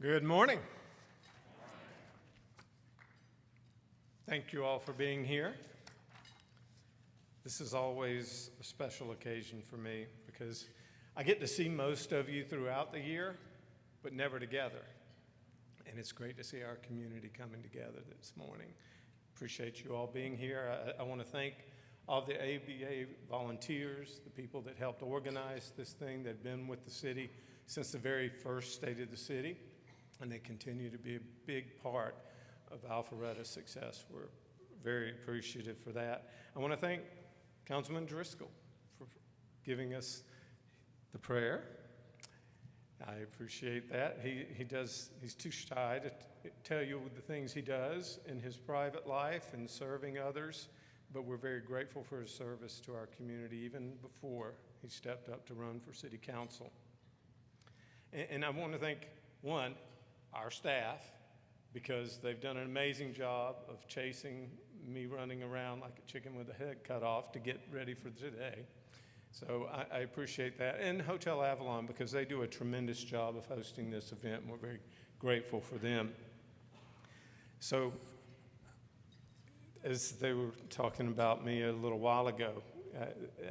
Good morning. Thank you all for being here. This is always a special occasion for me because I get to see most of you throughout the year, but never together. And it's great to see our community coming together this morning. Appreciate you all being here. I want to thank all the ABA volunteers, the people that helped organize this thing that have been with the city since the very first State of the City. And they continue to be a big part of Alphareta's success. We're very appreciative for that. I want to thank Councilman Driscoll for giving us the prayer. I appreciate that. He's too shy to tell you the things he does in his private life and serving others, but we're very grateful for his service to our community even before he stepped up to run for city council. And I want to thank, one, our staff, because they've done an amazing job of chasing me running around like a chicken with a head cut off to get ready for today. So I appreciate that. And Hotel Avalon, because they do a tremendous job of hosting this event, and we're very grateful for them. So as they were talking about me a little while ago,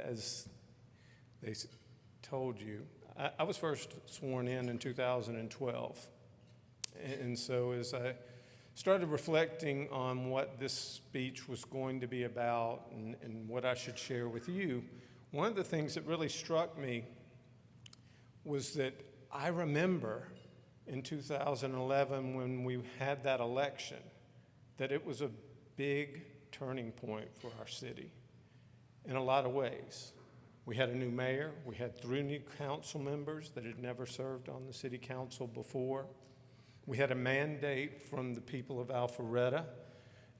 as they told you, I was first sworn in 2012. And so as I started reflecting on what this speech was going to be about and what I should share with you, one of the things that really struck me was that I remember in 2011 when we had that election, that it was a big turning point for our city in a lot of ways. We had a new mayor. We had 3 new council members that had never served on the city council before. We had a mandate from the people of Alphareta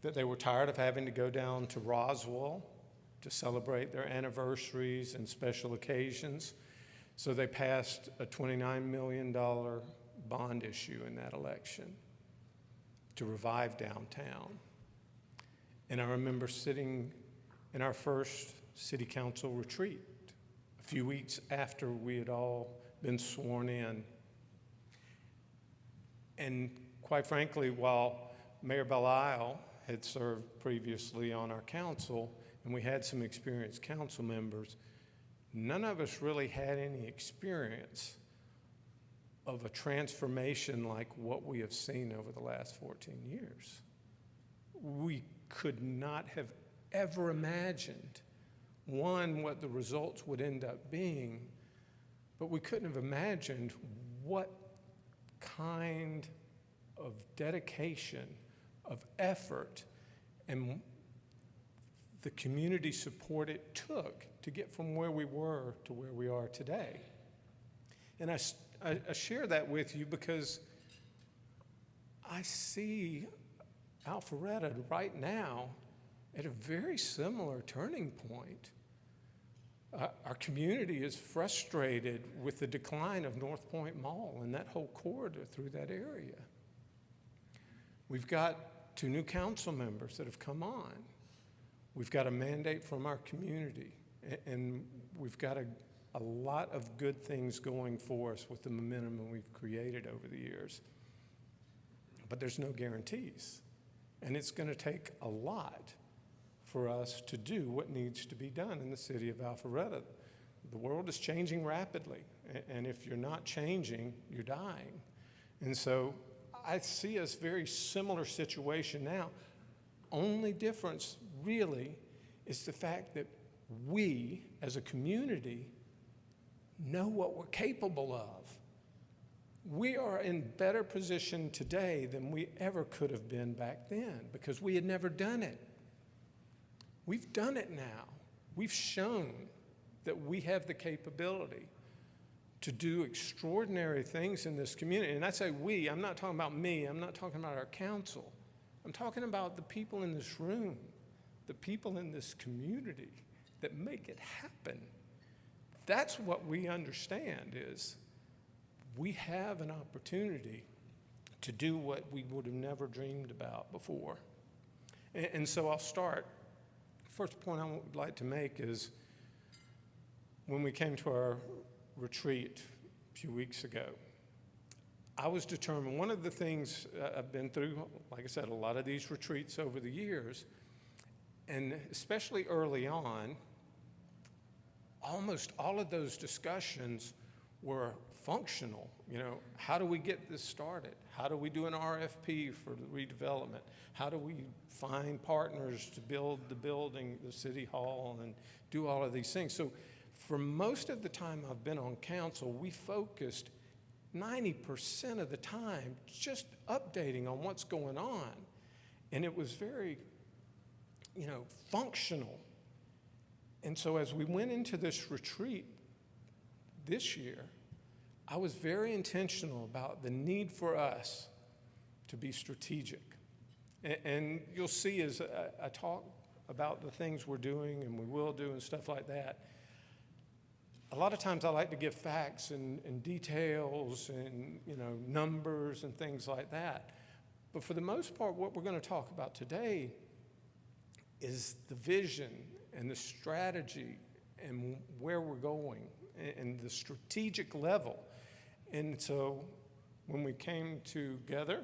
that they were tired of having to go down to Roswell to celebrate their anniversaries and special occasions. So they passed a $29 million bond issue in that election to revive downtown. And I remember sitting in our first city council retreat a few weeks after we had all been sworn in. And quite frankly, while Mayor Belial had served previously on our council, and we had some experienced council members, none of us really had any experience of a transformation like what we have seen over the last 14 years. We could not have ever imagined, one, what the results would end up being, but we couldn't have imagined what kind of dedication, of effort, and the community support it took to get from where we were to where we are today. And I share that with you because I see Alphareta right now at a very similar turning point. Our community is frustrated with the decline of North Point Mall and that whole corridor through that area. We've got 2 new council members that have come on. We've got a mandate from our community, and we've got a lot of good things going for us with the momentum that we've created over the years. But there's no guarantees, and it's going to take a lot for us to do what needs to be done in the city of Alphareta. The world is changing rapidly, and if you're not changing, you're dying. And so I see a very similar situation now. Only difference really is the fact that we as a community know what we're capable of. We are in better position today than we ever could have been back then because we had never done it. We've done it now. We've shown that we have the capability to do extraordinary things in this community. And I say we, I'm not talking about me, I'm not talking about our council. I'm talking about the people in this room, the people in this community that make it happen. That's what we understand is we have an opportunity to do what we would have never dreamed about before. And so I'll start. First point I would like to make is when we came to our retreat a few weeks ago, I was determined. One of the things I've been through, like I said, a lot of these retreats over the years, and especially early on, almost all of those discussions were functional. You know, how do we get this started? How do we do an RFP for the redevelopment? How do we find partners to build the building, the city hall, and do all of these things? So for most of the time I've been on council, we focused 90% of the time just updating on what's going on. And it was very, functional. And so as we went into this retreat this year, I was very intentional about the need for us to be strategic. And you'll see as I talk about the things we're doing and we will do and stuff like that, a lot of times I like to give facts and details and numbers and things like that. But for the most part, what we're going to talk about today is the vision and the strategy and where we're going and the strategic level. And so when we came together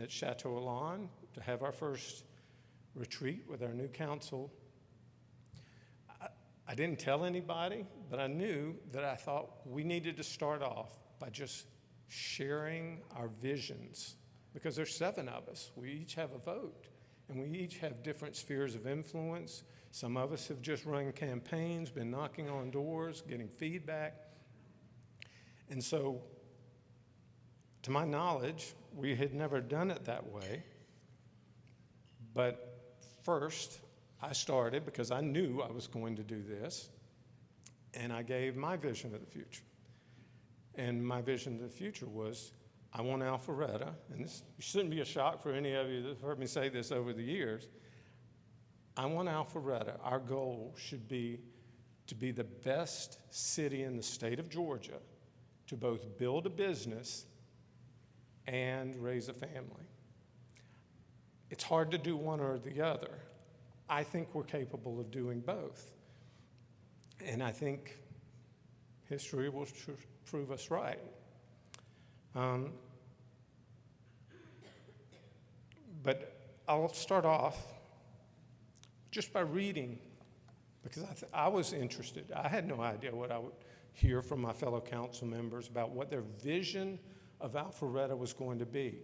at Chateau Avalon to have our first retreat with our new council, I didn't tell anybody, but I knew that I thought we needed to start off by just sharing our visions, because there's 7 of us. We each have a vote, and we each have different spheres of influence. Some of us have just run campaigns, been knocking on doors, getting feedback. And so, to my knowledge, we had never done it that way. But first, I started because I knew I was going to do this, and I gave my vision of the future. And my vision of the future was, I want Alpharetta, and this shouldn't be a shock for any of you that have heard me say this over the years. I want Alpharetta, our goal should be to be the best city in the state of Georgia to both build a business and raise a family. It's hard to do one or the other. I think we're capable of doing both. And I think history will prove us right. But I'll start off just by reading, because I was interested. I had no idea what I would hear from my fellow council members about what their vision of Alpharetta was going to be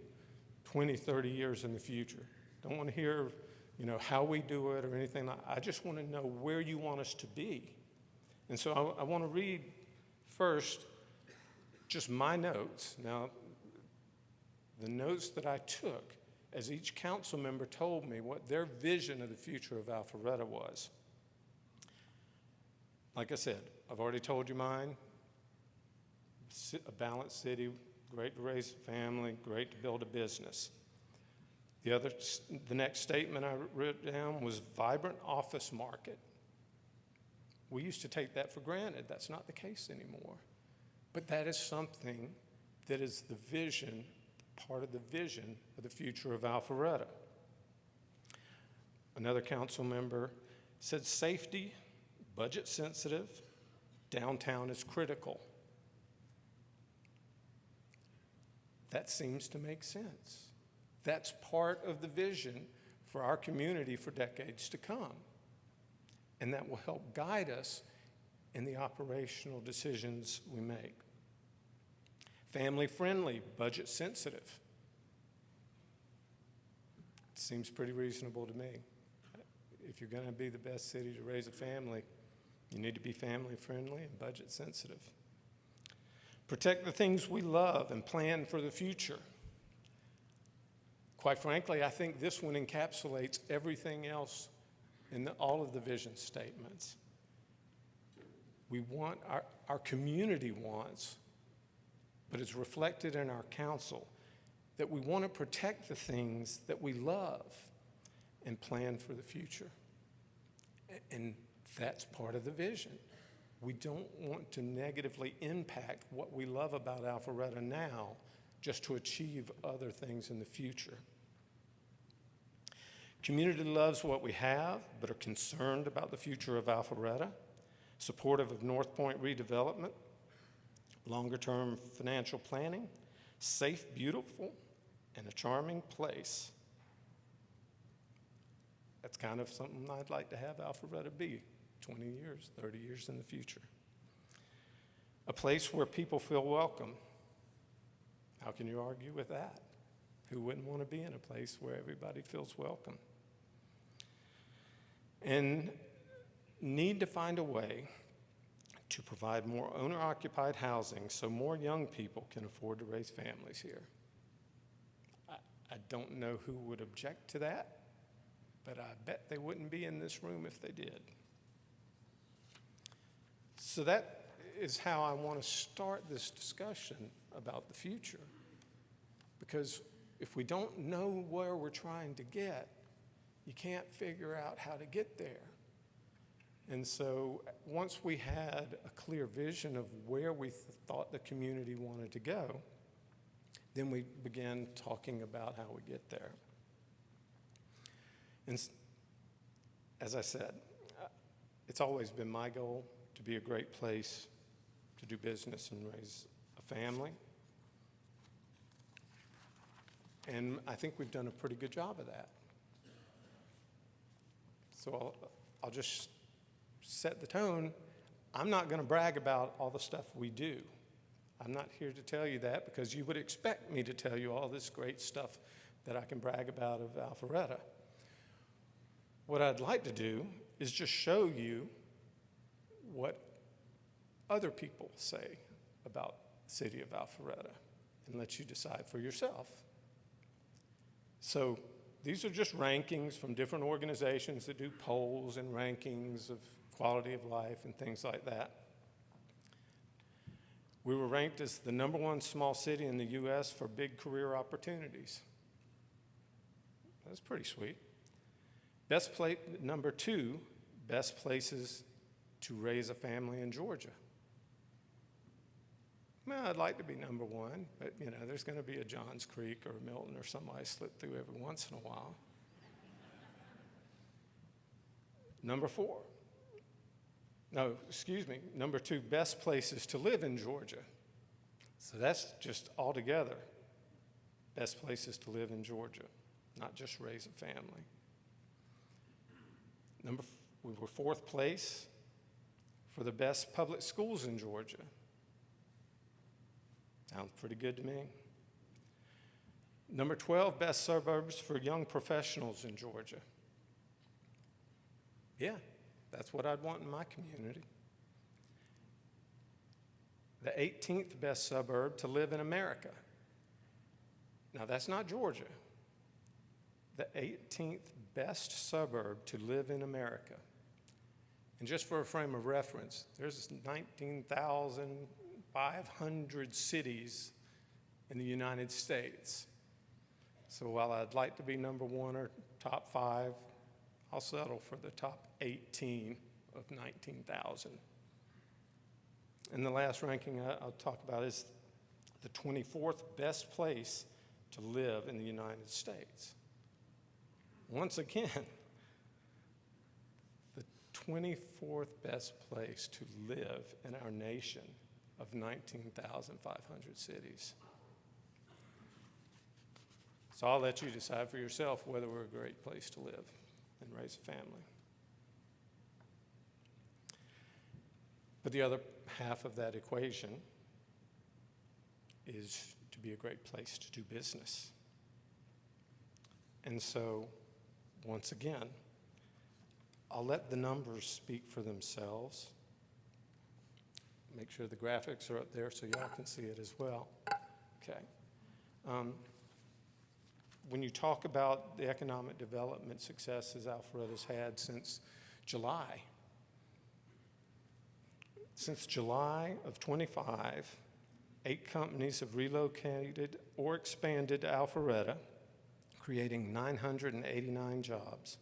20, 30 years in the future. Don't want to hear how we do it or anything. I just want to know where you want us to be. And so I want to read first just my notes. Now, the notes that I took as each council member told me what their vision of the future of Alpharetta was. Like I said, I've already told you mine. A balanced city, great to raise a family, great to build a business. The next statement I wrote down was vibrant office market. We used to take that for granted. That's not the case anymore. But that is something that is the vision, part of the vision of the future of Alpharetta. Another council member said safety, budget sensitive, downtown is critical. That seems to make sense. That's part of the vision for our community for decades to come. And that will help guide us in the operational decisions we make. Family friendly, budget sensitive. Seems pretty reasonable to me. If you're going to be the best city to raise a family, you need to be family friendly and budget sensitive. Protect the things we love and plan for the future. Quite frankly, I think this one encapsulates everything else in all of the vision statements. We want, our community wants, but it's reflected in our council, that we want to protect the things that we love and plan for the future. And that's part of the vision. We don't want to negatively impact what we love about Alpharetta now just to achieve other things in the future. Community loves what we have, but are concerned about the future of Alpharetta, supportive of North Point redevelopment, longer-term financial planning, safe, beautiful, and a charming place. That's kind of something I'd like to have Alpharetta be 20 years, 30 years in the future. A place where people feel welcome. How can you argue with that? Who wouldn't want to be in a place where everybody feels welcome? And need to find a way to provide more owner-occupied housing so more young people can afford to raise families here. I don't know who would object to that, but I bet they wouldn't be in this room if they did. So that is how I want to start this discussion about the future. Because if we don't know where we're trying to get, you can't figure out how to get there. And so once we had a clear vision of where we thought the community wanted to go, then we began talking about how we get there. And as I said, it's always been my goal to be a great place to do business and raise a family. And I think we've done a pretty good job of that. So I'll just set the tone. I'm not going to brag about all the stuff we do. I'm not here to tell you that because you would expect me to tell you all this great stuff that I can brag about of Alpharetta. What I'd like to do is just show you what other people say about the city of Alpharetta and let you decide for yourself. So these are just rankings from different organizations that do polls and rankings of quality of life and things like that. We were ranked as the #1 small city in the U.S. for big career opportunities. That's pretty sweet. Number 2, best places to raise a family in Georgia. Well, I'd like to be #1, but there's going to be a Johns Creek or a Milton or somebody slip through every once in a while. Number 2, best places to live in Georgia. So that's just altogether best places to live in Georgia, not just raise a family. We were 4th place for the best public schools in Georgia. Sounds pretty good to me. Number 12, best suburbs for young professionals in Georgia. Yeah, that's what I'd want in my community. The 18th best suburb to live in America. Now, that's not Georgia. The 18th best suburb to live in America. And just for a frame of reference, there's 19,500 cities in the United States. So while I'd like to be #1 or top 5, I'll settle for the top 18 of 19,000. And the last ranking I'll talk about is the 24th best place to live in the United States. Once again, the 24th best place to live in our nation of 19,500 cities. So I'll let you decide for yourself whether we're a great place to live and raise a family. But the other half of that equation is to be a great place to do business. And so, once again, I'll let the numbers speak for themselves. Make sure the graphics are up there so y'all can see it as well. Okay. When you talk about the economic development successes Alpharetta's had since July of 25, 8 companies have relocated or expanded to Alpharetta, creating 989 jobs.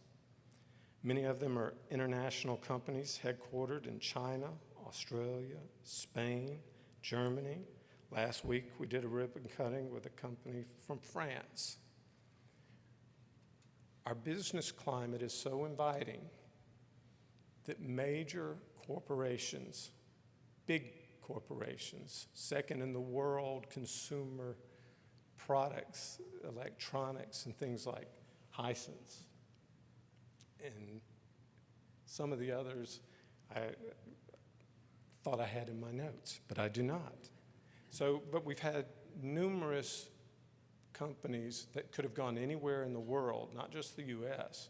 Many of them are international companies headquartered in China, Australia, Spain, Germany. Last week, we did a ribbon cutting with a company from France. Our business climate is so inviting that major corporations, big corporations, second in the world consumer products, electronics, and things like Hisense. And some of the others I thought I had in my notes, but I do not. So, but we've had numerous companies that could have gone anywhere in the world, not just the US,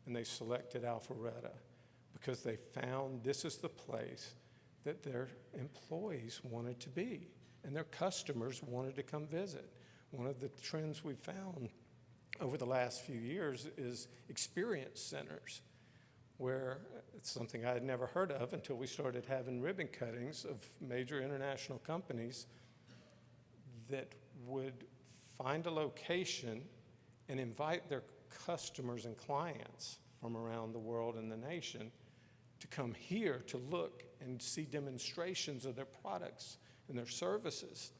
and they selected Alpharetta because they found this is the place that their employees wanted to be and their customers wanted to come visit. One of the trends we've found over the last few years is experience centers, where it's something I had never heard of until we started having ribbon cuttings of major international companies that would find a location and invite their customers and clients from around the world and the nation to come here to look and see demonstrations of their products and their services.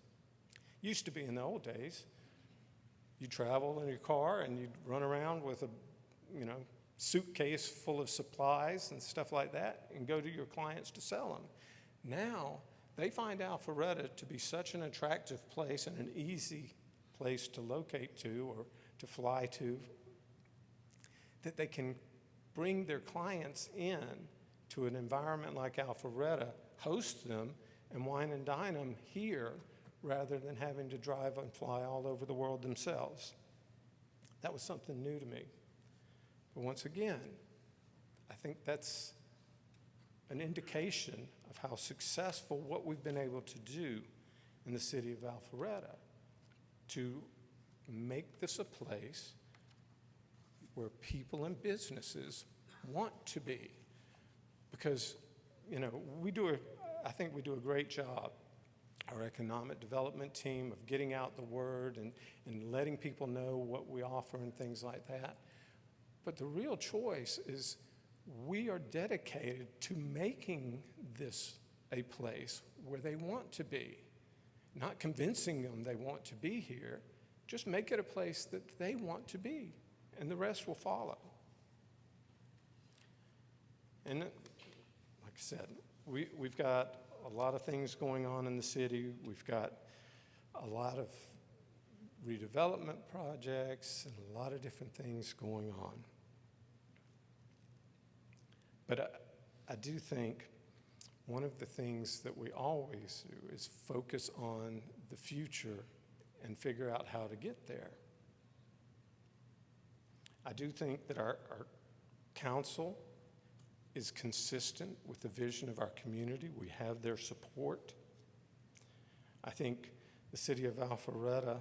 Used to be in the old days, you travel in your car and you'd run around with a, suitcase full of supplies and stuff like that and go to your clients to sell them. Now, they find Alpharetta to be such an attractive place and an easy place to locate to or to fly to that they can bring their clients in to an environment like Alpharetta, host them, and wine and dine them here rather than having to drive and fly all over the world themselves. That was something new to me. But once again, I think that's an indication of how successful what we've been able to do in the city of Alpharetta to make this a place where people and businesses want to be. Because, I think we do a great job, our economic development team, of getting out the word and letting people know what we offer and things like that. But the real choice is we are dedicated to making this a place where they want to be. Not convincing them they want to be here, just make it a place that they want to be, and the rest will follow. And like I said, we've got a lot of things going on in the city. We've got a lot of redevelopment projects and a lot of different things going on. But I do think one of the things that we always do is focus on the future and figure out how to get there. I do think that our council is consistent with the vision of our community. We have their support. I think the city of Alpharetta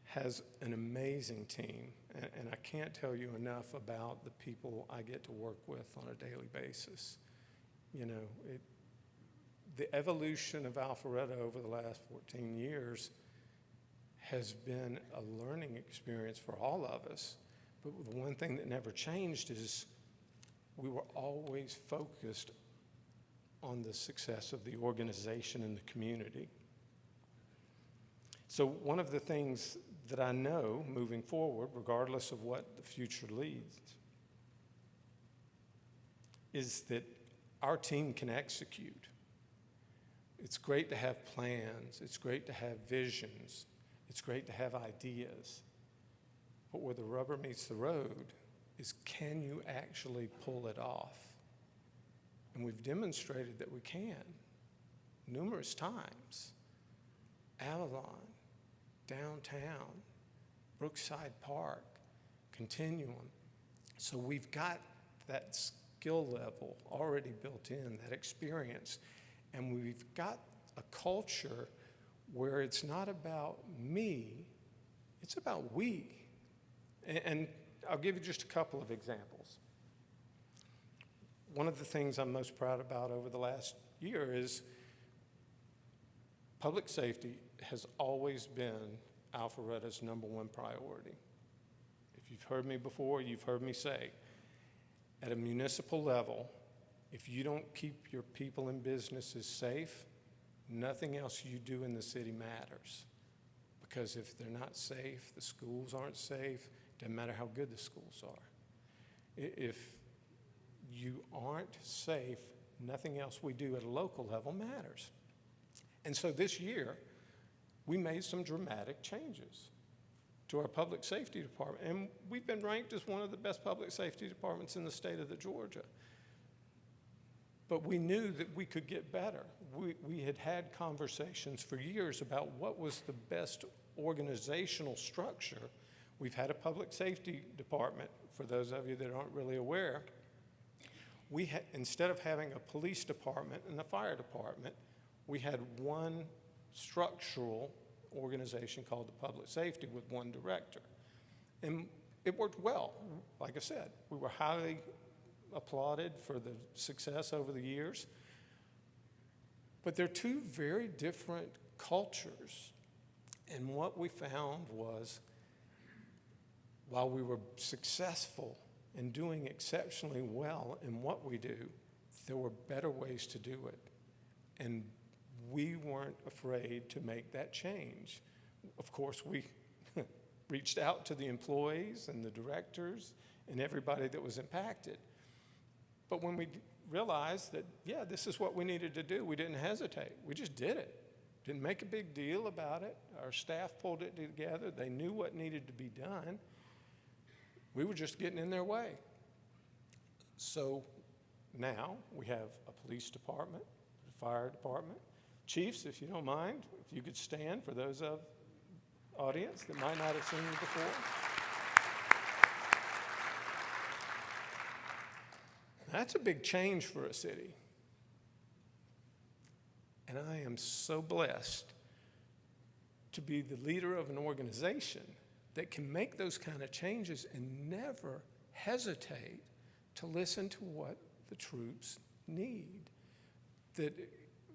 has an amazing team, and I can't tell you enough about the people I get to work with on a daily basis. The evolution of Alpharetta over the last 14 years has been a learning experience for all of us. But the one thing that never changed is we were always focused on the success of the organization and the community. So one of the things that I know moving forward, regardless of what the future leads, is that our team can execute. It's great to have plans. It's great to have visions. It's great to have ideas. But where the rubber meets the road is, can you actually pull it off? And we've demonstrated that we can numerous times. Avalon, downtown, Brookside Park, Continuum. So we've got that skill level already built in, that experience, and we've got a culture where it's not about me, it's about we. And I'll give you just a couple of examples. One of the things I'm most proud about over the last year is public safety has always been Alpharetta's #1 priority. If you've heard me before, you've heard me say, at a municipal level, if you don't keep your people and businesses safe, nothing else you do in the city matters. Because if they're not safe, the schools aren't safe, doesn't matter how good the schools are. If you aren't safe, nothing else we do at a local level matters. And so this year, we made some dramatic changes to our public safety department. And we've been ranked as one of the best public safety departments in the state of Georgia. But we knew that we could get better. We had had conversations for years about what was the best organizational structure. We've had a public safety department, for those of you that aren't really aware. Instead of having a police department and a fire department, we had one structural organization called the public safety with one director. And it worked well. Like I said, we were highly applauded for the success over the years. But they're two very different cultures. And what we found was, while we were successful in doing exceptionally well in what we do, there were better ways to do it. And we weren't afraid to make that change. Of course, we reached out to the employees and the directors and everybody that was impacted. But when we realized that, yeah, this is what we needed to do, we didn't hesitate. We just did it. Didn't make a big deal about it. Our staff pulled it together. They knew what needed to be done. We were just getting in their way. So now we have a police department, a fire department. Chiefs, if you don't mind, if you could stand for those of audience that might not have seen you before. That's a big change for a city. And I am so blessed to be the leader of an organization that can make those kind of changes and never hesitate to listen to what the troops need. That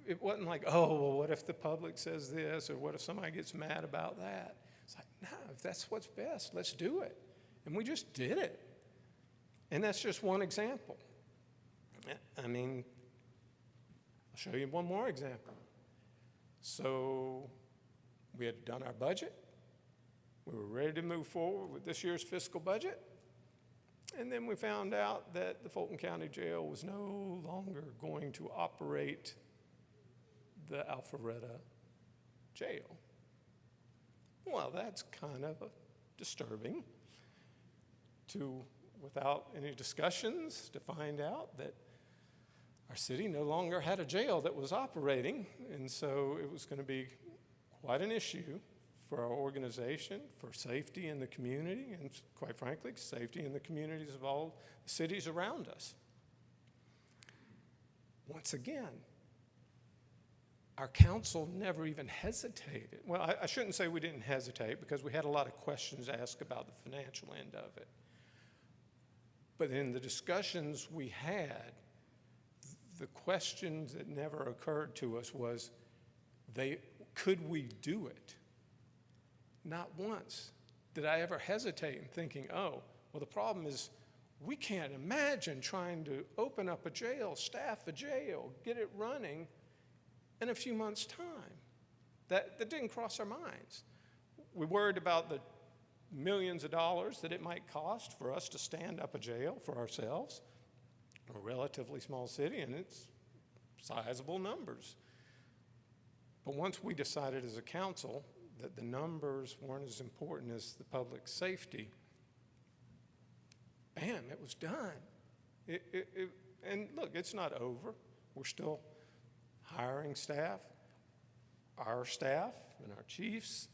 it wasn't like, oh, well, what if the public says this, or what if somebody gets mad about that? It's like, no, if that's what's best, let's do it. And we just did it. And that's just one example. I mean, I'll show you one more example. So we had done our budget. We were ready to move forward with this year's fiscal budget. And then we found out that the Fulton County Jail was no longer going to operate the Alpharetta Jail. Well, that's kind of disturbing to, without any discussions, to find out that our city no longer had a jail that was operating. And so it was going to be quite an issue for our organization, for safety in the community, and quite frankly, safety in the communities of all the cities around us. Once again, our council never even hesitated. Well, I shouldn't say we didn't hesitate, because we had a lot of questions asked about the financial end of it. But in the discussions we had, the questions that never occurred to us was, could we do it? Not once did I ever hesitate in thinking, oh, well, the problem is we can't imagine trying to open up a jail, staff a jail, get it running in a few months' time. That didn't cross our minds. We worried about the millions of dollars that it might cost for us to stand up a jail for ourselves. A relatively small city, and it's sizable numbers. But once we decided as a council that the numbers weren't as important as the public safety, bam, it was done. And look, it's not over. We're still hiring staff. Our staff and our chiefs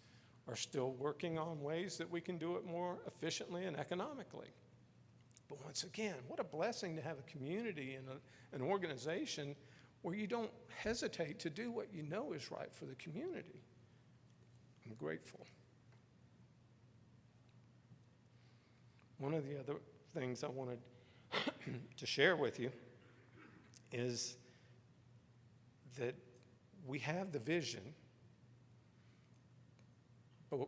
are still working on ways that we can do it more efficiently and economically. But once again, what a blessing to have a community and an organization where you don't hesitate to do what you know is right for the community. I'm grateful. One of the other things I wanted to share with you is that we have the vision, but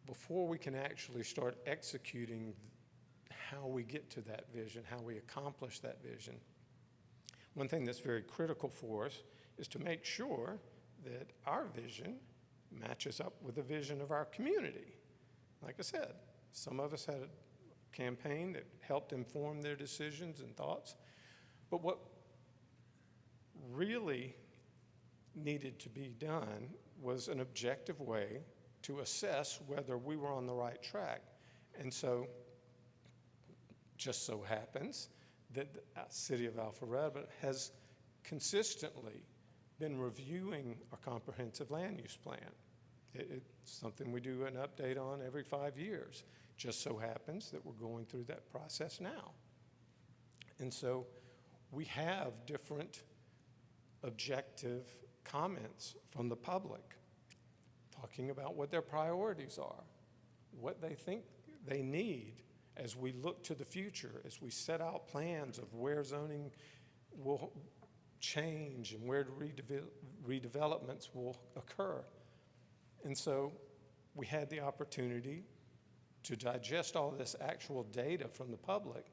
before we can actually start executing how we get to that vision, how we accomplish that vision, one thing that's very critical for us is to make sure that our vision matches up with the vision of our community. Like I said, some of us had a campaign that helped inform their decisions and thoughts, but what really needed to be done was an objective way to assess whether we were on the right track. And so, just so happens that the city of Alpharetta has consistently been reviewing our comprehensive land use plan. It's something we do an update on every 5 years. Just so happens that we're going through that process now. And so we have different objective comments from the public talking about what their priorities are, what they think they need as we look to the future, as we set out plans of where zoning will change and where redevelopments will occur. And so we had the opportunity to digest all this actual data from the public,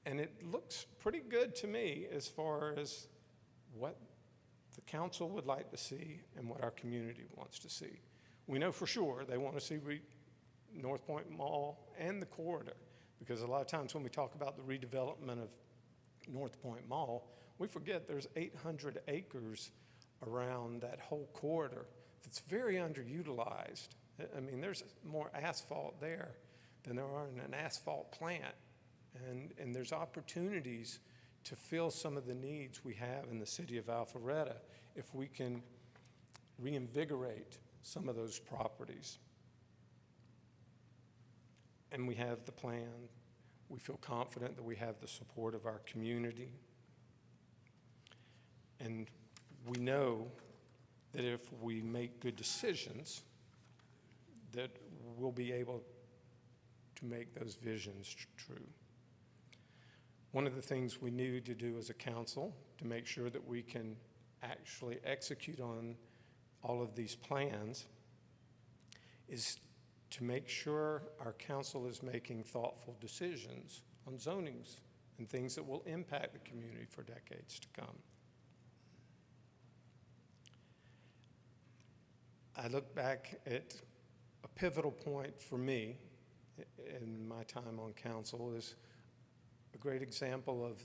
and it looks pretty good to me as far as what the council would like to see and what our community wants to see. We know for sure they want to see North Point Mall and the corridor, because a lot of times when we talk about the redevelopment of North Point Mall, we forget there's 800 acres around that whole corridor that's very underutilized. I mean, there's more asphalt there than there are in an asphalt plant. And there's opportunities to fill some of the needs we have in the city of Alpharetta if we can reinvigorate some of those properties. And we have the plan. We feel confident that we have the support of our community. And we know that if we make good decisions, that we'll be able to make those visions true. One of the things we need to do as a council to make sure that we can actually execute on all of these plans is to make sure our council is making thoughtful decisions on zonings and things that will impact the community for decades to come. I look back at a pivotal point for me in my time on council is a great example of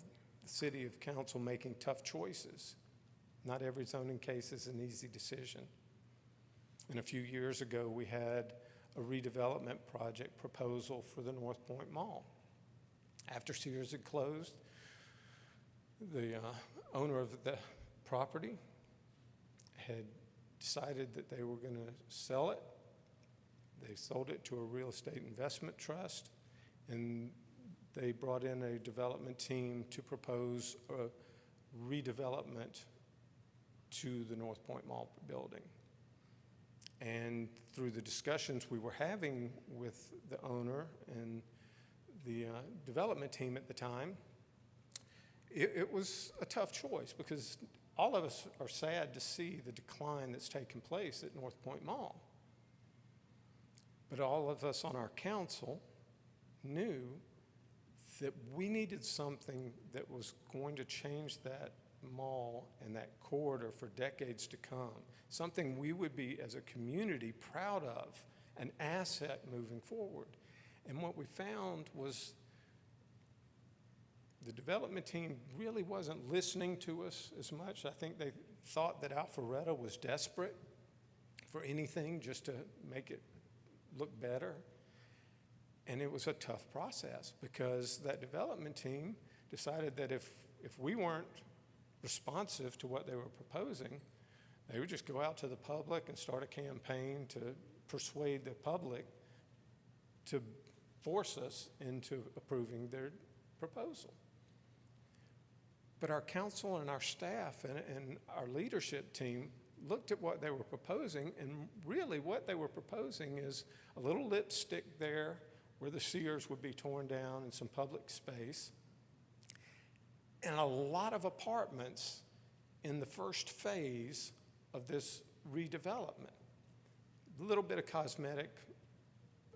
the city of council making tough choices. Not every zoning case is an easy decision. And a few years ago, we had a redevelopment project proposal for the North Point Mall. After Sears had closed, the owner of the property had decided that they were going to sell it. They sold it to a real estate investment trust, and they brought in a development team to propose a redevelopment to the North Point Mall building. And through the discussions we were having with the owner and the development team at the time, it was a tough choice because all of us are sad to see the decline that's taken place at North Point Mall. But all of us on our council knew that we needed something that was going to change that mall and that corridor for decades to come, something we would be, as a community, proud of, an asset moving forward. And what we found was the development team really wasn't listening to us as much. I think they thought that Alpharetta was desperate for anything just to make it look better. And it was a tough process because that development team decided that if we weren't responsive to what they were proposing, they would just go out to the public and start a campaign to persuade the public to force us into approving their proposal. But our council and our staff and our leadership team looked at what they were proposing, and really what they were proposing is a little lipstick there where the Sears would be torn down and some public space, and a lot of apartments in the first phase of this redevelopment. A little bit of cosmetic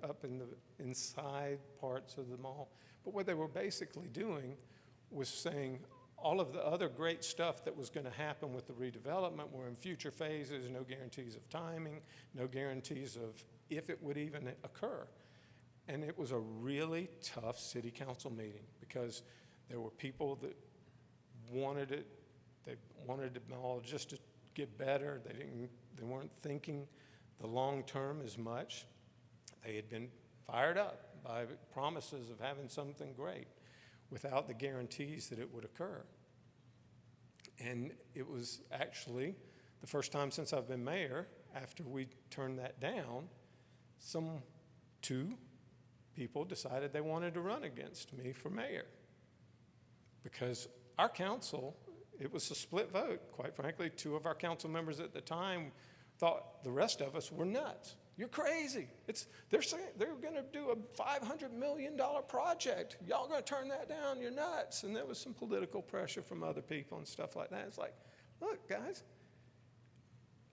up in the inside parts of the mall. But what they were basically doing was saying all of the other great stuff that was going to happen with the redevelopment were in future phases, no guarantees of timing, no guarantees of if it would even occur. And it was a really tough city council meeting because there were people that wanted it. They wanted the mall just to get better. They didn't They weren't thinking the long term as much. They had been fired up by promises of having something great without the guarantees that it would occur. And it was actually the first time since I've been mayor, after we turned that down, two people decided they wanted to run against me for mayor. Because our council, it was a split vote. Quite frankly, two of our council members at the time thought the rest of us were nuts. You're crazy. They're saying they're going to do a $500 million project. Y'all going to turn that down? You're nuts. And there was some political pressure from other people and stuff like that. It's like, look, guys,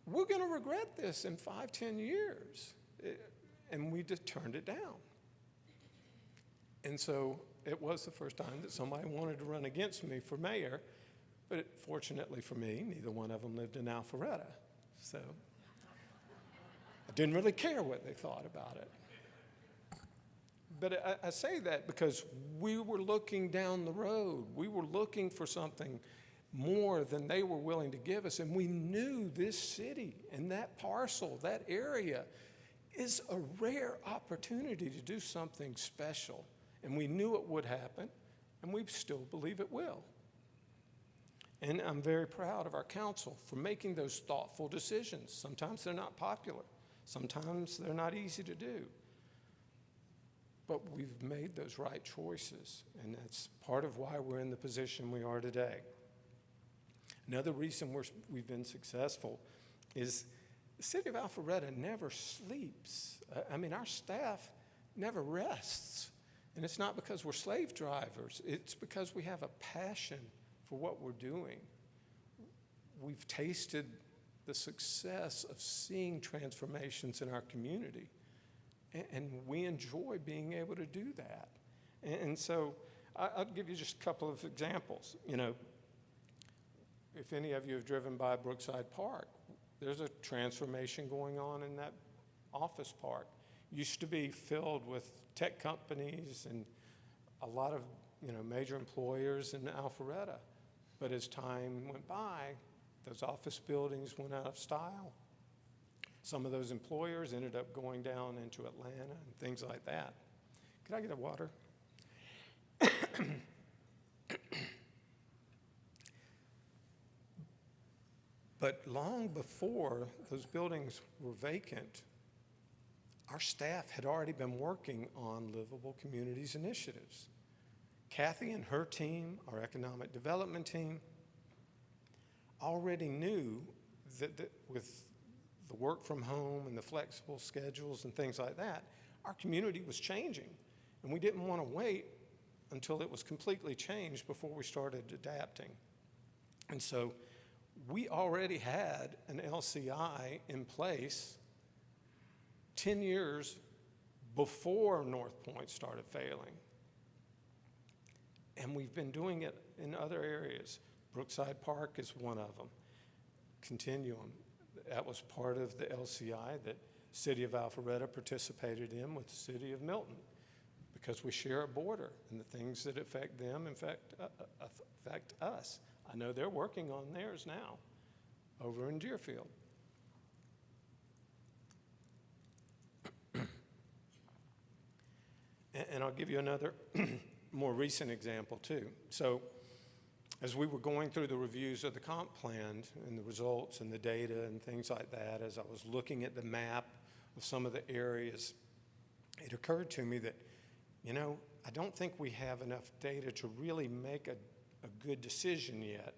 we're going to regret this in 5-10 years. And we just turned it down. And so it was the first time that somebody wanted to run against me for mayor. But fortunately for me, neither one of them lived in Alpharetta. So I didn't really care what they thought about it. But I say that because we were looking down the road. We were looking for something more than they were willing to give us. And we knew this city and that parcel, that area, is a rare opportunity to do something special. And we knew it would happen, and we still believe it will. And I'm very proud of our council for making those thoughtful decisions. Sometimes they're not popular. Sometimes they're not easy to do. But we've made those right choices, and that's part of why we're in the position we are today. Another reason we've been successful is the city of Alpharetta never sleeps. I mean, our staff never rests. And it's not because we're slave drivers. It's because we have a passion for what we're doing. We've tasted the success of seeing transformations in our community. And we enjoy being able to do that. And so I'll give you just a couple of examples. You know, if any of you have driven by Brookside Park, there's a transformation going on in that office park. Used to be filled with tech companies and a lot of major employers in Alpharetta. But as time went by, those office buildings went out of style. Some of those employers ended up going down into Atlanta and things like that. Could I get a water? But long before those buildings were vacant, our staff had already been working on livable communities initiatives. Kathy and her team, our economic development team, already knew that with the work from home and the flexible schedules and things like that, our community was changing. And we didn't want to wait until it was completely changed before we started adapting. And so we already had an LCI in place 10 years before North Point started failing. And we've been doing it in other areas. Brookside Park is one of them. Continuum, that was part of the LCI that City of Alpharetta participated in with the City of Milton because we share a border and the things that affect them affect us. I know they're working on theirs now over in Deerfield. And I'll give you another more recent example too. So as we were going through the reviews of the comp plan and the results and the data and things like that, as I was looking at the map of some of the areas, it occurred to me that, I don't think we have enough data to really make a good decision yet,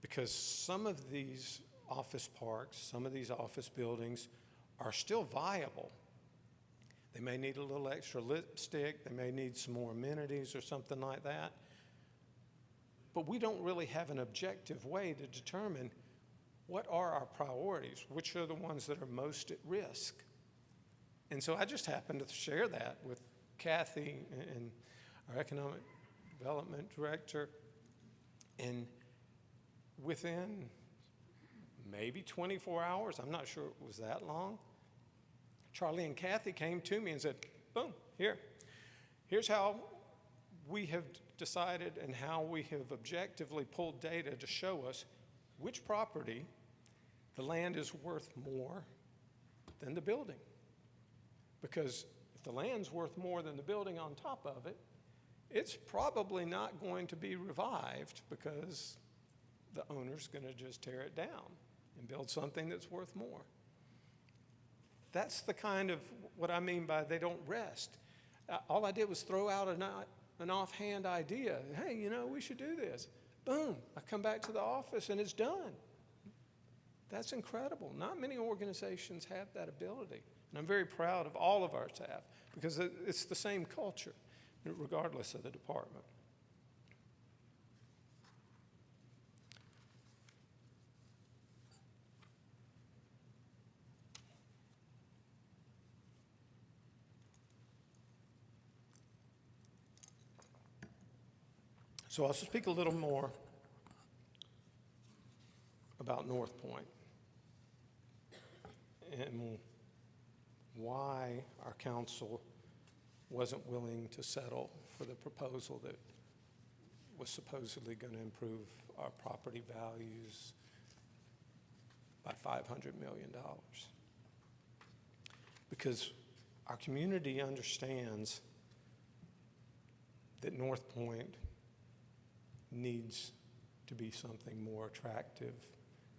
because some of these office parks, some of these office buildings are still viable. They may need a little extra lipstick, they may need some more amenities or something like that. But we don't really have an objective way to determine what are our priorities, which are the ones that are most at risk. And so I just happened to share that with Kathy and our economic development director. And within maybe 24 hours, I'm not sure it was that long, Charlie and Kathy came to me and said, boom, here's how we have decided and how we have objectively pulled data to show us which property the land is worth more than the building. Because if the land's worth more than the building on top of it, it's probably not going to be revived because the owner's going to just tear it down and build something that's worth more. That's the kind of what I mean by they don't rest. All I did was throw out an offhand idea. Hey, we should do this. Boom, I come back to the office and it's done. That's incredible. Not many organizations have that ability. And I'm very proud of all of our staff because it's the same culture, regardless of the department. So I'll speak a little more about North Point and why our council wasn't willing to settle for the proposal that was supposedly going to improve our property values by $500 million. Because our community understands that North Point needs to be something more attractive,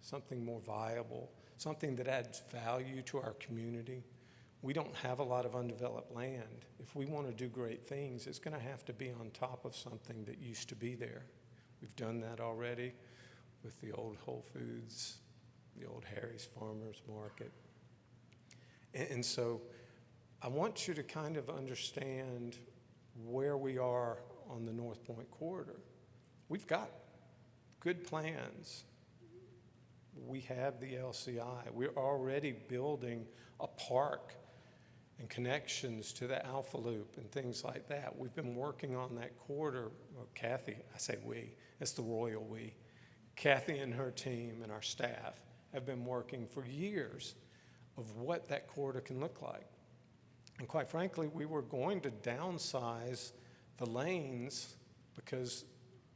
something more viable, something that adds value to our community. We don't have a lot of undeveloped land. If we want to do great things, it's going to have to be on top of something that used to be there. We've done that already with the old Whole Foods, the old Harry's Farmers Market. And so I want you to kind of understand where we are on the North Point corridor. We've got good plans. We have the LCI. We're already building a park and connections to the Alpha Loop and things like that. We've been working on that corridor. Well, Kathy, I say we, it's the royal we. Kathy and her team and our staff have been working for years of what that corridor can look like. And quite frankly, we were going to downsize the lanes because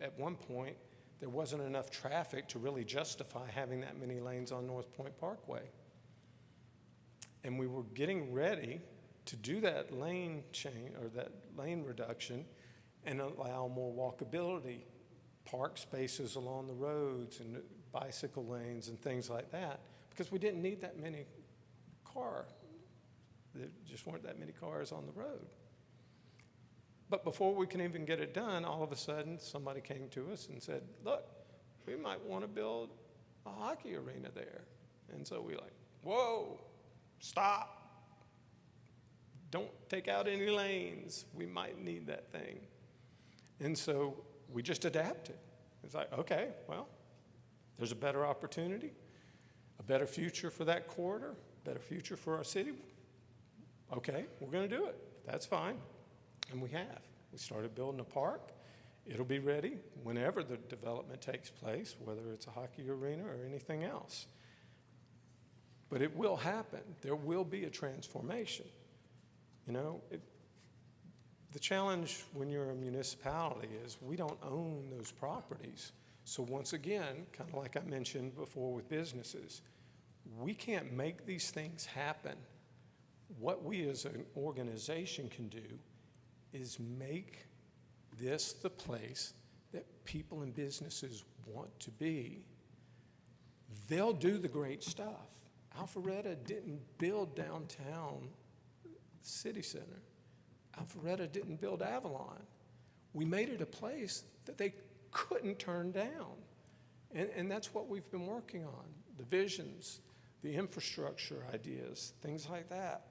at one point, there wasn't enough traffic to really justify having that many lanes on North Point Parkway. And we were getting ready to do that lane change or that lane reduction and allow more walkability, park spaces along the roads and bicycle lanes and things like that, because we didn't need that many cars. There just weren't that many cars on the road. But before we can even get it done, all of a sudden somebody came to us and said, look, we might want to build a hockey arena there. And so we like, whoa, stop. Don't take out any lanes. We might need that thing. And so we just adapted. It's like, okay, well, there's a better opportunity, a better future for that corridor, a better future for our city. Okay, we're going to do it. That's fine. And we have. We started building a park. It'll be ready whenever the development takes place, whether it's a hockey arena or anything else. But it will happen. There will be a transformation. The challenge when you're a municipality is we don't own those properties. So once again, kind of like I mentioned before with businesses, we can't make these things happen. What we as an organization can do is make this the place that people and businesses want to be. They'll do the great stuff. Alpharetta didn't build downtown city center. Alpharetta didn't build Avalon. We made it a place that they couldn't turn down. And that's what we've been working on, the visions, the infrastructure ideas, things like that.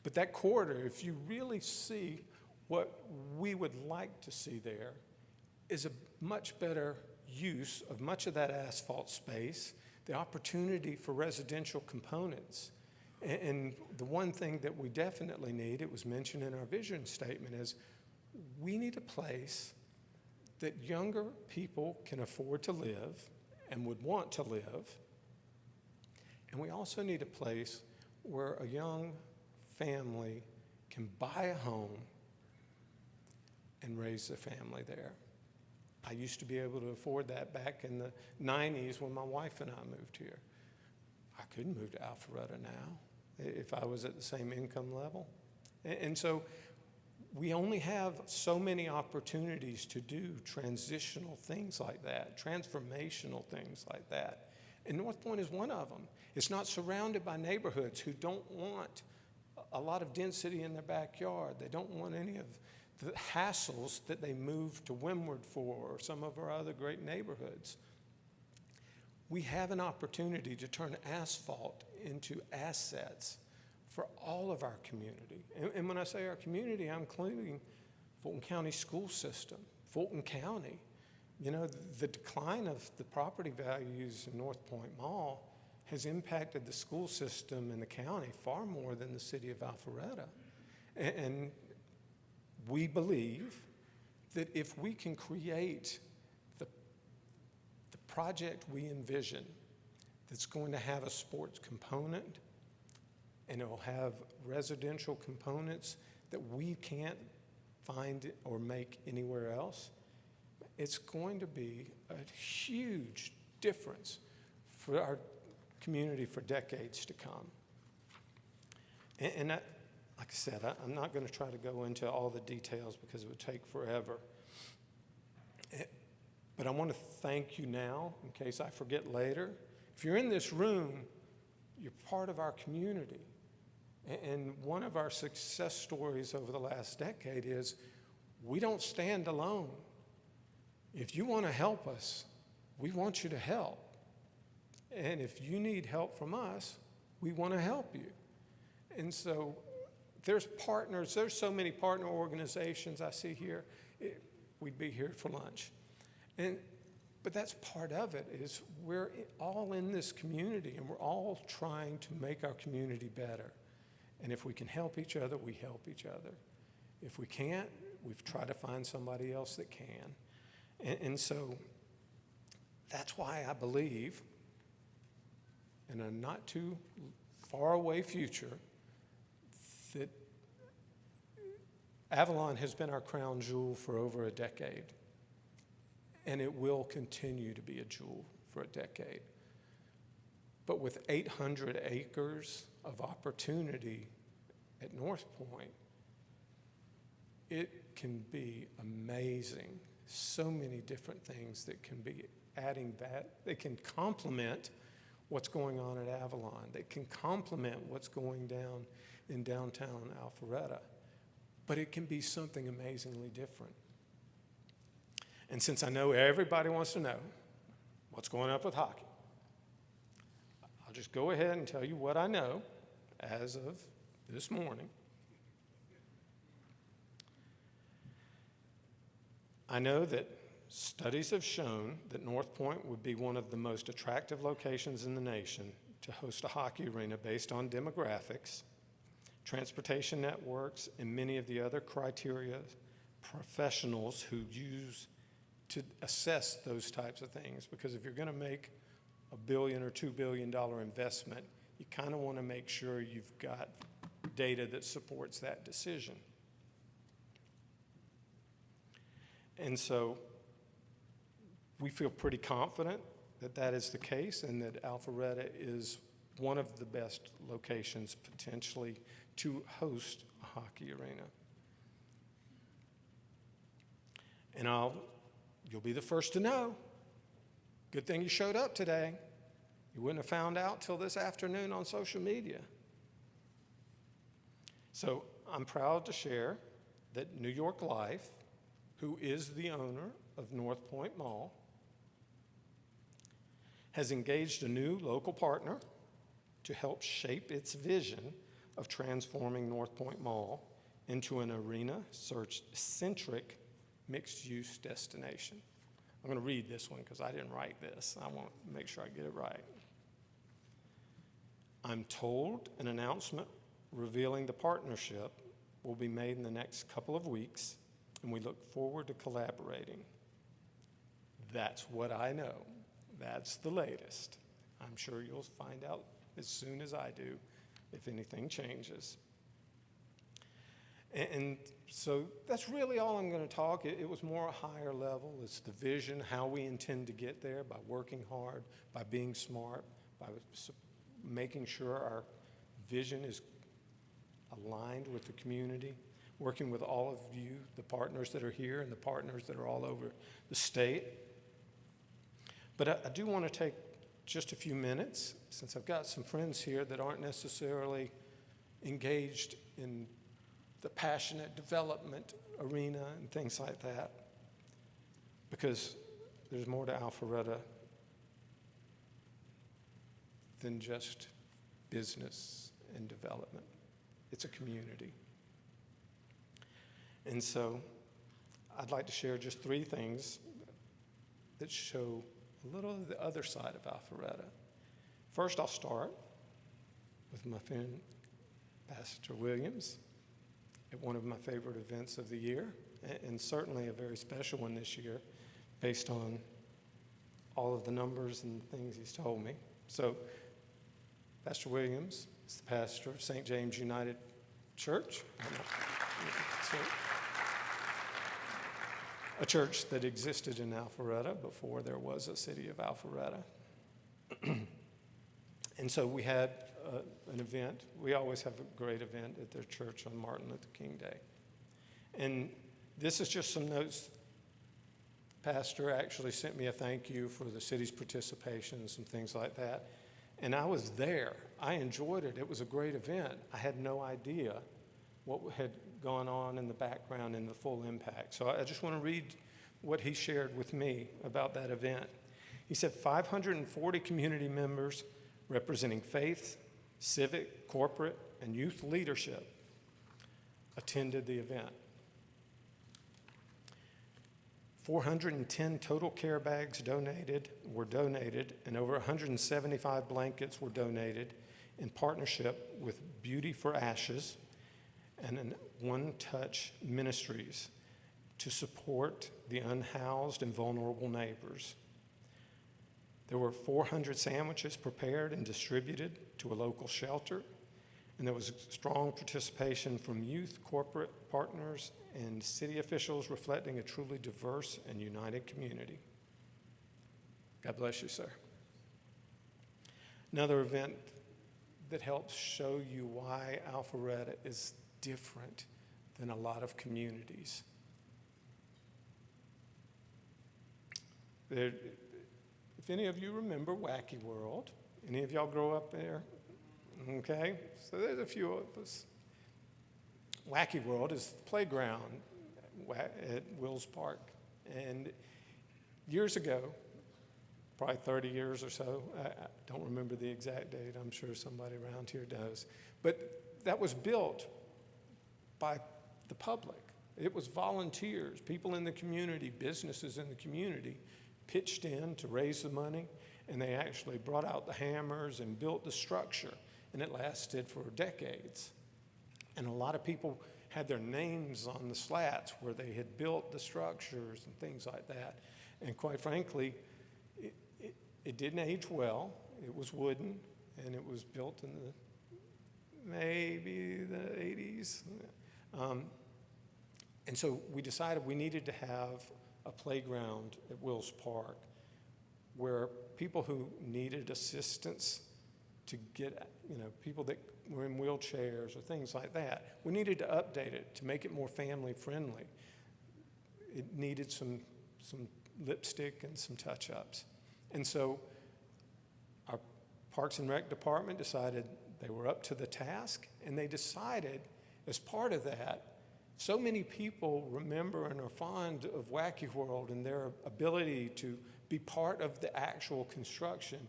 But that corridor, if you really see what we would like to see there, is a much better use of much of that asphalt space, the opportunity for residential components. And the one thing that we definitely need, it was mentioned in our vision statement, is we need a place that younger people can afford to live and would want to live. And we also need a place where a young family can buy a home and raise their family there. I used to be able to afford that back in the 90s when my wife and I moved here. I couldn't move to Alpharetta now if I was at the same income level. And so we only have so many opportunities to do transitional things like that, transformational things like that. And North Point is one of them. It's not surrounded by neighborhoods who don't want a lot of density in their backyard. They don't want any of the hassles that they moved to Windward for, or some of our other great neighborhoods. We have an opportunity to turn asphalt into assets for all of our community. And when I say our community, I'm including Fulton County school system, Fulton County. You know, the decline of the property values in North Point Mall has impacted the school system in the county far more than the city of Alpharetta. And we believe that if we can create the project we envision that's going to have a sports component, and it will have residential components that we can't find or make anywhere else, it's going to be a huge difference for our community for decades to come. And that, like I said, I'm not going to try to go into all the details because it would take forever. But I want to thank you now, in case I forget later. If you're in this room, you're part of our community. And one of our success stories over the last decade is we don't stand alone. If you want to help us, we want you to help. And if you need help from us, we want to help you. And so there's partners, there's so many partner organizations I see here. We'd be here for lunch. But that's part of it, is we're all in this community and we're all trying to make our community better. And if we can help each other, we help each other. If we can't, we've tried to find somebody else that can. And so that's why I believe in a not too far away future that Avalon has been our crown jewel for over a decade. And it will continue to be a jewel for a decade. But with 800 acres of opportunity at North Point, it can be amazing. So many different things that can be adding that. They can complement what's going on at Avalon. They can complement what's going down in downtown Alpharetta. But it can be something amazingly different. And since I know everybody wants to know what's going up with hockey, I'll just go ahead and tell you what I know as of this morning. I know that studies have shown that North Point would be one of the most attractive locations in the nation to host a hockey arena based on demographics, transportation networks, and many of the other criteria professionals who use to assess those types of things. Because if you're going to make $1 billion or $2 billion investment, you kind of want to make sure you've got data that supports that decision. And so we feel pretty confident that that is the case and that Alpharetta is one of the best locations potentially to host a hockey arena. And you'll be the first to know. Good thing you showed up today. You wouldn't have found out till this afternoon on social media. So I'm proud to share that New York Life, who is the owner of North Point Mall, has engaged a new local partner to help shape its vision of transforming North Point Mall into an arena-centric mixed-use destination. I'm going to read this one because I didn't write this. I want to make sure I get it right. I'm told an announcement revealing the partnership will be made in the next couple of weeks, and we look forward to collaborating. That's what I know. That's the latest. I'm sure you'll find out as soon as I do if anything changes. And so that's really all I'm going to talk. It was more a higher level. It's the vision, how we intend to get there by working hard, by being smart, by making sure our vision is aligned with the community, working with all of you, the partners that are here and the partners that are all over the state. But I do want to take just a few minutes, since I've got some friends here that aren't necessarily engaged in the passionate development arena and things like that, because there's more to Alpharetta than just business and development. It's a community. And so I'd like to share just 3 things that show a little of the other side of Alpharetta. First, I'll start with my friend, Pastor Williams, at one of my favorite events of the year, and certainly a very special one this year, based on all of the numbers and things he's told me. So, Pastor Williams is the pastor of St. James United Church, a church that existed in Alpharetta before there was a city of Alpharetta. And so we had an event. We always have a great event at their church on Martin Luther King Day. And this is just some notes. Pastor actually sent me a thank you for the city's participation and some things like that. And I was there. I enjoyed it. It was a great event. I had no idea what had gone on in the background and the full impact. So I just want to read what he shared with me about that event. He said 540 community members representing faith, civic, corporate, and youth leadership attended the event. 410 total care bags were donated, and over 175 blankets were donated in partnership with Beauty for Ashes and One Touch Ministries to support the unhoused and vulnerable neighbors. There were 400 sandwiches prepared and distributed to a local shelter, and there was strong participation from youth, corporate partners, and city officials, reflecting a truly diverse and united community. God bless you, sir. Another event that helps show you why Alpharetta is different than a lot of communities. If any of you remember Wacky World, any of y'all grow up there? Okay, so there's a few of us. Wacky World is the playground at Wills Park. And years ago, probably 30 years or so, I don't remember the exact date, I'm sure somebody around here does, but that was built by the public. It was volunteers, people in the community, businesses in the community pitched in to raise the money, and they actually brought out the hammers and built the structure, and it lasted for decades. And a lot of people had their names on the slats where they had built the structures and things like that. And quite frankly, it didn't age well. It was wooden, and it was built in maybe the 80s. And so we decided we needed to have a playground at Wills Park where people who needed assistance to get, people that were in wheelchairs or things like that, we needed to update it to make it more family friendly. It needed some lipstick and some touch-ups. And so our Parks and Rec department decided they were up to the task, and they decided as part of that, so many people remember and are fond of Wacky World and their ability to be part of the actual construction,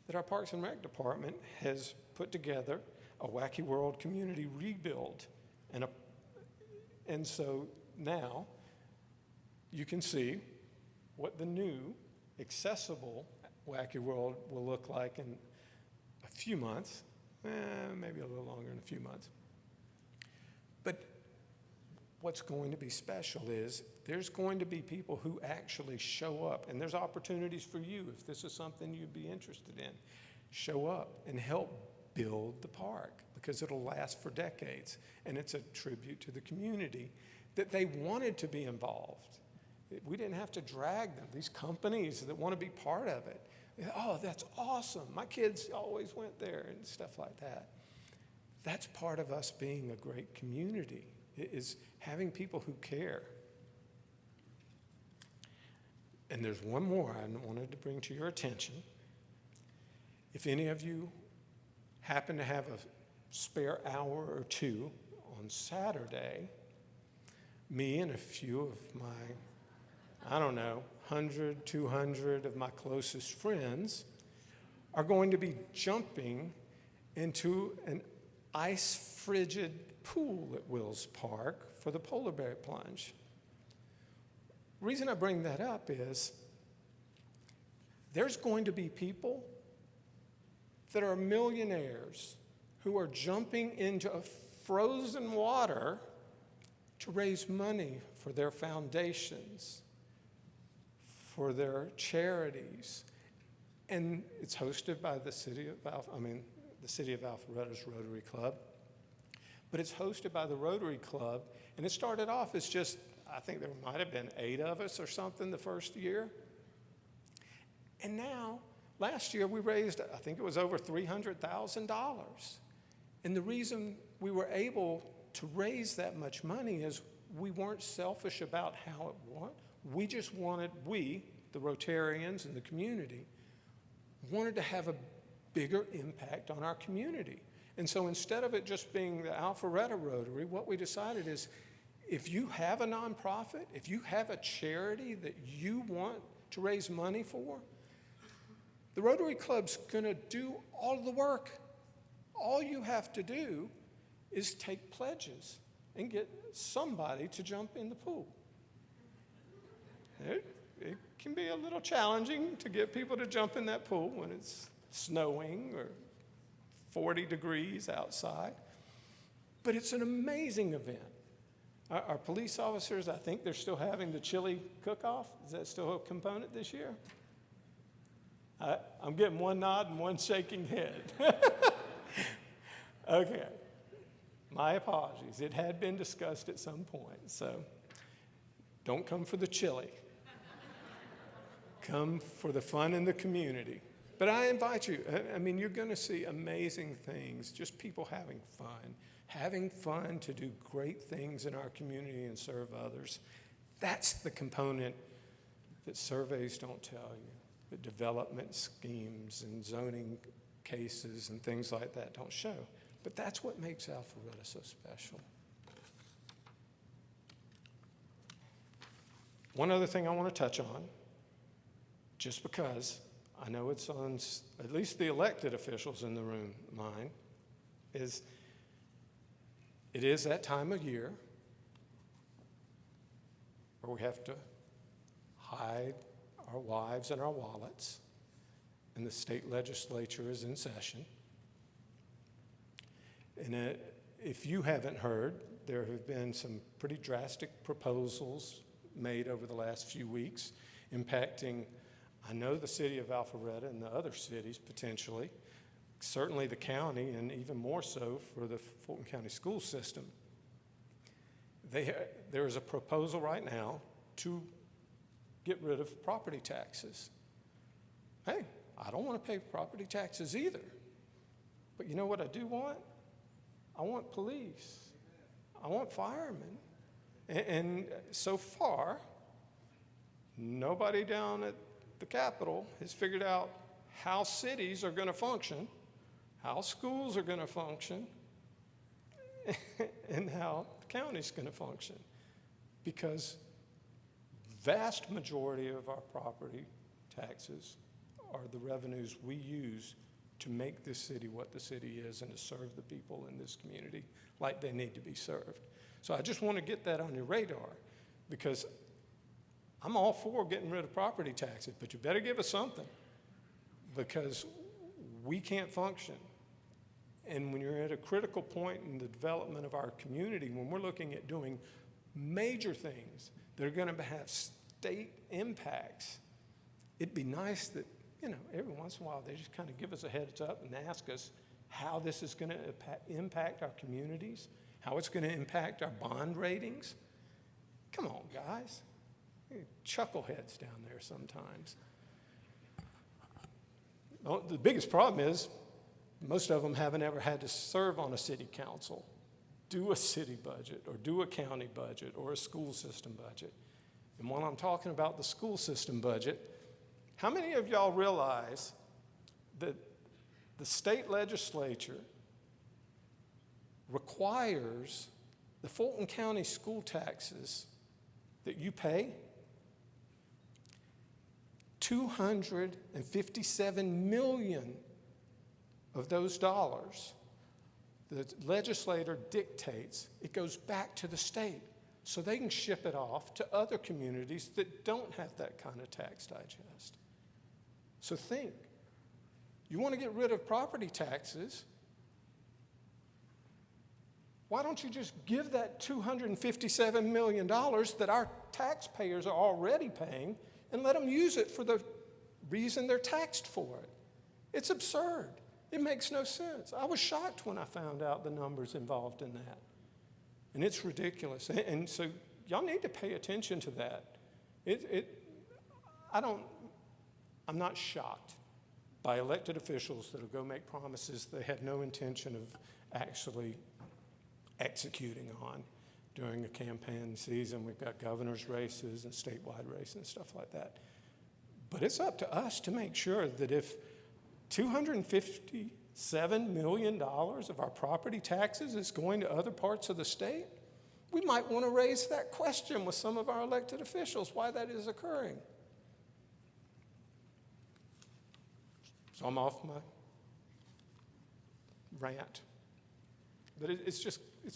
that our Parks and Rec department has put together a Wacky World community rebuild. And so now you can see what the new accessible Wacky World will look like in a few months, maybe a little longer than a few months. But what's going to be special is there's going to be people who actually show up, and there's opportunities for you if this is something you'd be interested in. Show up and help build the park, because it'll last for decades. And it's a tribute to the community that they wanted to be involved. We didn't have to drag them. These companies that want to be part of it, oh, that's awesome. My kids always went there and stuff like that. That's part of us being a great community, is having people who care. And there's one more I wanted to bring to your attention. If any of you happen to have a spare hour or two on Saturday, me and a few of my, 100, 200 of my closest friends are going to be jumping into an ice-frigid pool at Wills Park for the polar bear plunge. The reason I bring that up is there's going to be people that are millionaires who are jumping into frozen water to raise money for their foundations, for their charities. And it's hosted by the city of Alpharetta's Rotary Club. But it's hosted by the Rotary Club, and it started off as just, I think there might have been 8 of us or something the first year. And now, last year we raised, I think it was over $300,000. And the reason we were able to raise that much money is we weren't selfish about how it was. We just wanted, the Rotarians and the community, wanted to have a bigger impact on our community. And so instead of it just being the Alpharetta Rotary, what we decided is, if you have a nonprofit, if you have a charity that you want to raise money for, the Rotary Club's gonna do all of the work. All you have to do is take pledges and get somebody to jump in the pool. It can be a little challenging to get people to jump in that pool when it's snowing or 40 degrees outside, but it's an amazing event. Our police officers, I think they're still having the chili cook-off. Is that still a component this year? I'm getting one nod and one shaking head. Okay, my apologies. It had been discussed at some point, so don't come for the chili. Come for the fun in the community. But I invite you, you're going to see amazing things, just people having fun to do great things in our community and serve others. That's the component that surveys don't tell you, that development schemes and zoning cases and things like that don't show. But that's what makes Alpharetta so special. One other thing I want to touch on, just because I know it's on at least the elected officials in the room mind, is it is that time of year where we have to hide our wives and our wallets, and the state legislature is in session. And if you haven't heard, there have been some pretty drastic proposals made over the last few weeks impacting, I know, the city of Alpharetta and the other cities potentially, certainly the county, and even more so for the Fulton County school system. There is a proposal right now to get rid of property taxes. Hey, I don't want to pay property taxes either. But you know what I do want? I want police. I want firemen. And so far, nobody down at the Capitol has figured out how cities are going to function, how schools are going to function, and how the county's going to function. Because vast majority of our property taxes are the revenues we use to make this city what the city is and to serve the people in this community like they need to be served. So I just want to get that on your radar, because I'm all for getting rid of property taxes, but you better give us something, because we can't function. And when you're at a critical point in the development of our community, when we're looking at doing major things that are going to have state impacts, it'd be nice that, every once in a while they just kind of give us a heads up and ask us, how this is going to impact our communities, how it's going to impact our bond ratings? Come on, guys. Chuckleheads down there sometimes. Well, the biggest problem is most of them haven't ever had to serve on a city council, do a city budget, or do a county budget, or a school system budget. And while I'm talking about the school system budget, how many of y'all realize that the state legislature requires the Fulton County school taxes that you pay? $257 million of those dollars, the legislator dictates it goes back to the state so they can ship it off to other communities that don't have that kind of tax digest. So think, you want to get rid of property taxes, why don't you just give that $257 million that our taxpayers are already paying and let them use it for the reason they're taxed for it? It's absurd. It makes no sense. I was shocked when I found out the numbers involved in that. And it's ridiculous. And so y'all need to pay attention to that. I'm not shocked by elected officials that will go make promises they have no intention of actually executing on during a campaign season. We've got governor's races and statewide races and stuff like that. But it's up to us to make sure that if $257 million of our property taxes is going to other parts of the state, we might want to raise that question with some of our elected officials, why that is occurring. So I'm off my rant. But it's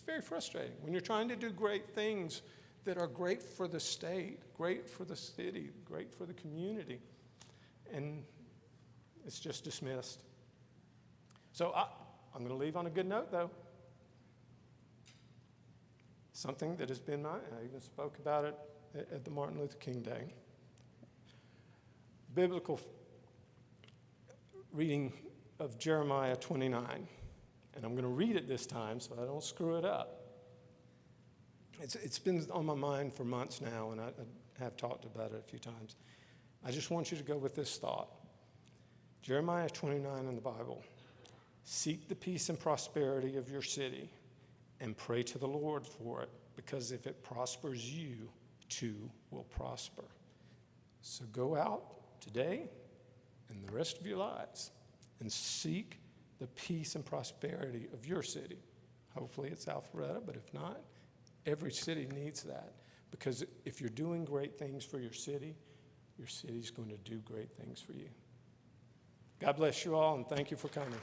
very frustrating when you're trying to do great things that are great for the state, great for the city, great for the community, and it's just dismissed. So I'm going to leave on a good note, though. Something that has been I even spoke about it at the Martin Luther King Day. Biblical reading of Jeremiah 29. And I'm going to read it this time so I don't screw it up. It's been on my mind for months now, and I have talked about it a few times. I just want you to go with this thought. Jeremiah 29 in the Bible. Seek the peace and prosperity of your city and pray to the Lord for it, because if it prospers, you too will prosper. So go out today and the rest of your lives and seek the peace and prosperity of your city. Hopefully it's Alpharetta, but if not, every city needs that, because if you're doing great things for your city's going to do great things for you. God bless you all, and thank you for coming.